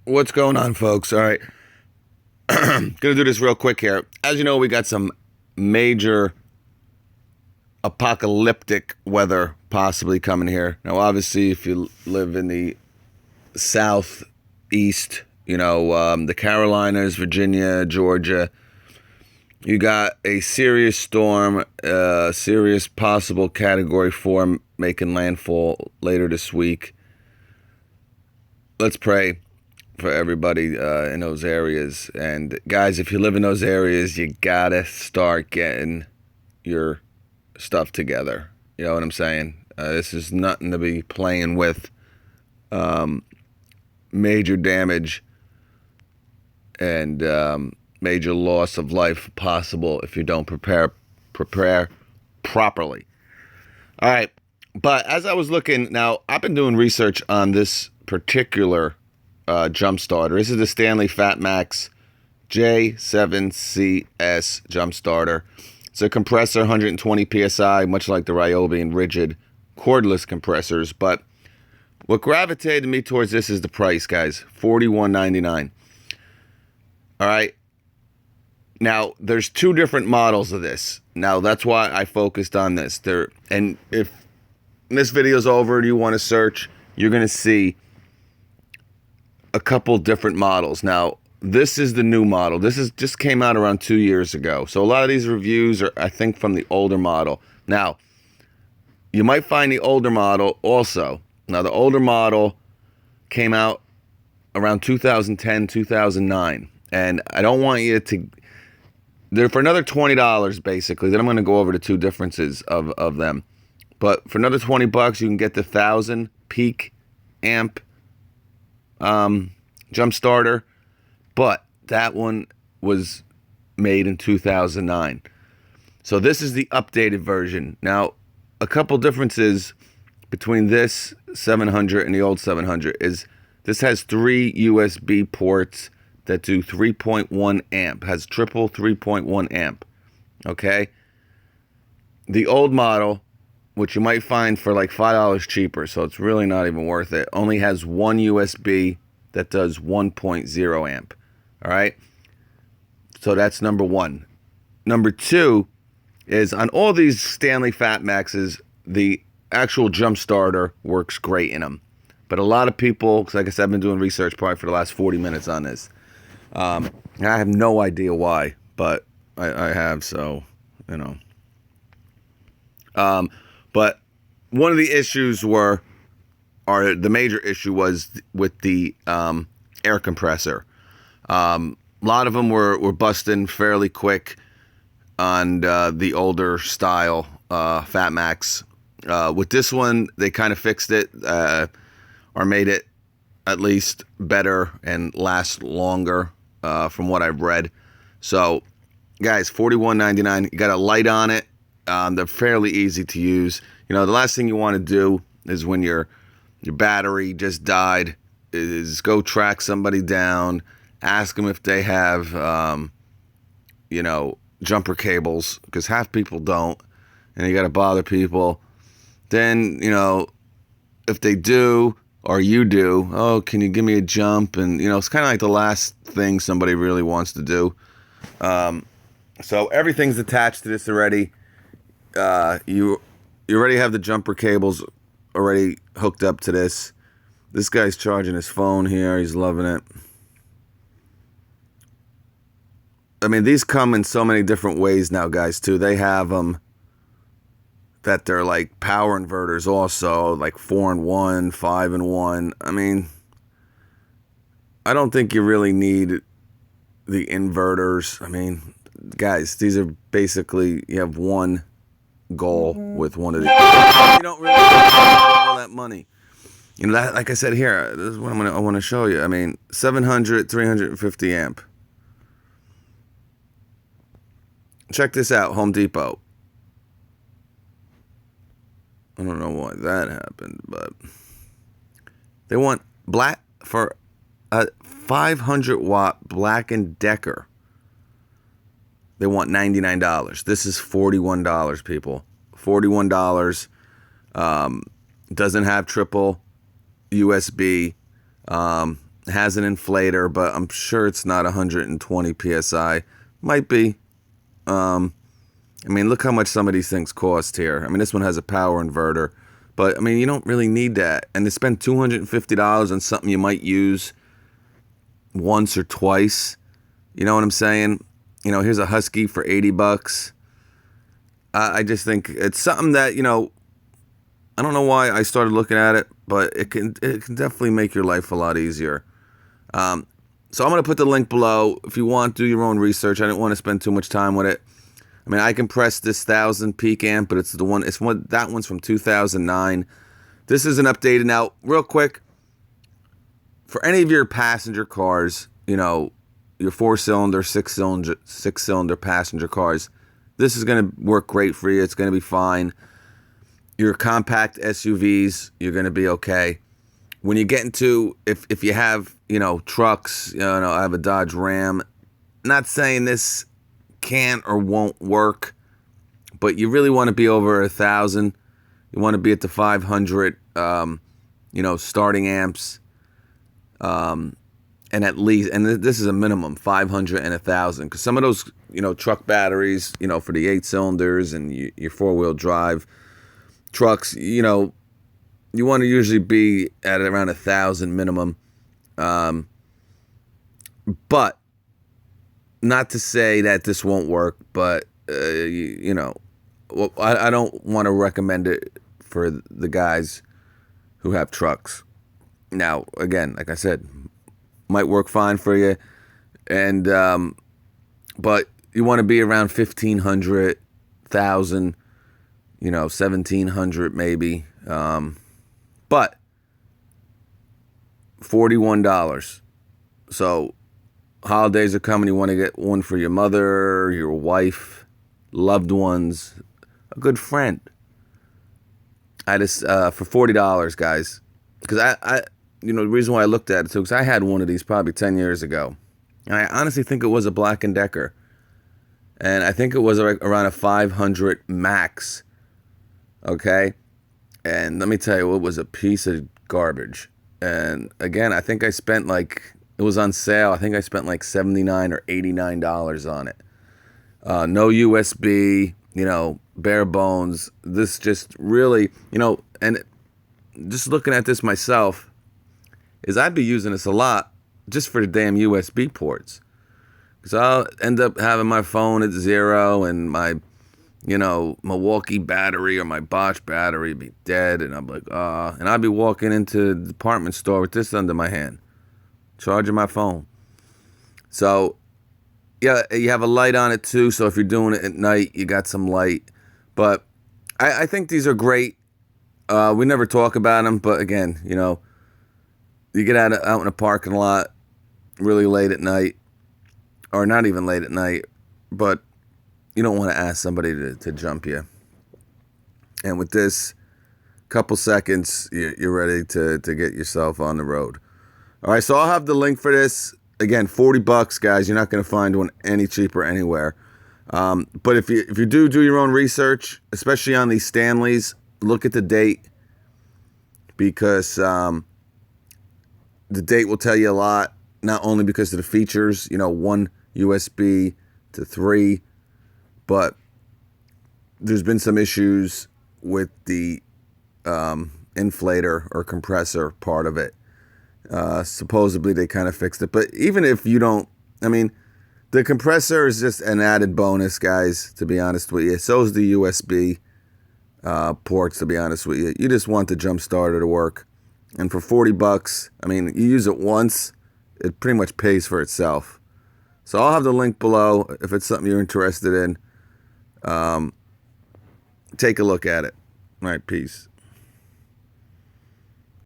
What's going on, folks? All right. Gonna do this real quick here. As you know, we got some major apocalyptic weather possibly coming here. Now, obviously, if you live in the southeast, the Carolinas, Virginia, Georgia, you got a serious storm, serious possible Category 4 making landfall later this week. Let's pray for everybody in those areas. And guys, if you live in those areas, you gotta start getting your stuff together. You know what I'm saying? This is nothing to be playing with. Major damage and major loss of life possible if you don't prepare properly. All right. But as I was looking, now I've been doing research on this particular jump starter. This is the Stanley FatMax J7CS jump starter. It's a compressor, 120 psi, much like the Ryobi and Rigid cordless compressors. But what gravitated me towards this is the price, guys. $41.99. All right. Now, there's two different models of this. Now, that's why I focused on this. And if this video's over and you want to search, you're going to see a couple different models. Now, this is the new model. This is just came out around 2 years ago. So a lot of these reviews are, I think, from the older model. Now, you might find the older model also. Now, the older model came out around 2010, 2009. And I don't want you to... They're for another $20, basically. Then I'm going to go over the two differences of them. But for another $20, you can get the 1,000 peak amp jump starter. But that one was made in 2009. So this is the updated version. Now, a couple differences between this 700 and the old 700 is this has 3 USB ports that do 3.1 amp, has triple 3.1 amp, okay? The old model, which you might find for like $5 cheaper, so it's really not even worth it, only has 1 USB that does 1.0 amp, all right? So that's number one. Number two is on all these Stanley FatMaxes, the actual jump starter works great in them. But a lot of people, because like I said, I've been doing research probably for the last 40 minutes on this. I have no idea why, but I have, so, but one of the issues the major issue was with the air compressor. A lot of them were busting fairly quick on the older style FatMax. With this one, they kind of fixed it or made it at least better and last longer. From what I've read. So, guys, $41.99. You got a light on it. They're fairly easy to use. The last thing you want to do is when your battery just died is go track somebody down, ask them if they have, jumper cables, because half people don't, and you got to bother people. Then, if they do, or you do, oh, can you give me a jump? And, it's kind of like the last thing somebody really wants to do. So everything's attached to this already. You already have the jumper cables already hooked up to this. This guy's charging his phone here. He's loving it. I mean, these come in so many different ways now, guys, too. They have them that they're like power inverters also, like 4-in-1, 5-in-1. I mean, I don't think you really need the inverters. I mean, guys, these are basically, you have one goal with one of these. You don't really need all that money. That, like I said here, this is what I want to show you. I mean, 700, 350 amp. Check this out, Home Depot. I don't know why that happened, but they want black for a 500 watt Black & Decker. They want $99. This is $41, people. $41. Doesn't have triple USB. It has an inflator, but I'm sure it's not 120 psi. Might be. I mean, look how much some of these things cost here. I mean, this one has a power inverter, but I mean, you don't really need that. And to spend $250 on something you might use once or twice, you know what I'm saying? You know, here's a Husky for 80 bucks. I just think it's something that, you know, I don't know why I started looking at it, but it can definitely make your life a lot easier. So I'm going to put the link below. If you want, do your own research. I didn't want to spend too much time with it. I mean, I compressed this 1000 peak amp, but that one's from 2009. This isn't updated. Now, real quick, for any of your passenger cars, you know, your 4-cylinder, 6-cylinder passenger cars, this is going to work great for you. It's going to be fine. Your compact SUVs, you're going to be okay. When you get into, if you have, you know, trucks, you know, I have a Dodge Ram. Not saying this can't or won't work, but you really want to be over 1,000. You want to be at the 500, you know, starting amps, and at least, and this is a minimum 500 and 1,000, because some of those, you know, truck batteries, you know, for the 8 cylinders and your 4-wheel drive trucks, you know, you want to usually be at around 1,000 minimum, but not to say that this won't work, but, you know, well, I don't want to recommend it for the guys who have trucks. Now, again, like I said, might work fine for you, and but you want to be around 1,500, 1,000, you know, 1,700 maybe, but $41. So holidays are coming. You want to get one for your mother, your wife, loved ones, a good friend. I just for $40, guys, because I you know, the reason why I looked at it too, because I had one of these probably 10 years ago, and I honestly think it was a Black & Decker, and I think it was around a 500 max. Okay, and let me tell you, it was a piece of garbage. And again, I think I spent like, it was on sale, I think I spent like $79 or $89 on it. No USB, you know, bare bones. This just really, you know, and just looking at this myself, is I'd be using this a lot just for the damn USB ports. Because I'll end up having my phone at 0 and my, you know, Milwaukee battery or my Bosch battery be dead. And I'm like, and I'd be walking into the department store with this under my hand, charging my phone. So, yeah, you have a light on it too. So if you're doing it at night, you got some light. But I think these are great. We never talk about them, but again, you know, you get out in a parking lot really late at night, or not even late at night, but you don't want to ask somebody to jump you. And with this, couple seconds, you're ready to get yourself on the road. All right, so I'll have the link for this. Again, $40, guys. You're not going to find one any cheaper anywhere. But if you do your own research, especially on these Stanleys, look at the date, because the date will tell you a lot, not only because of the features, you know, 1 USB to 3, but there's been some issues with the inflator or compressor part of it. Supposedly they kind of fixed it, but even if you don't, I mean, the compressor is just an added bonus, guys, to be honest with you. So is the USB ports, to be honest with you. You just want the jump starter to work. And for $40, I mean, you use it once, it pretty much pays for itself. So I'll have the link below if it's something you're interested in. Take a look at it. All right, peace.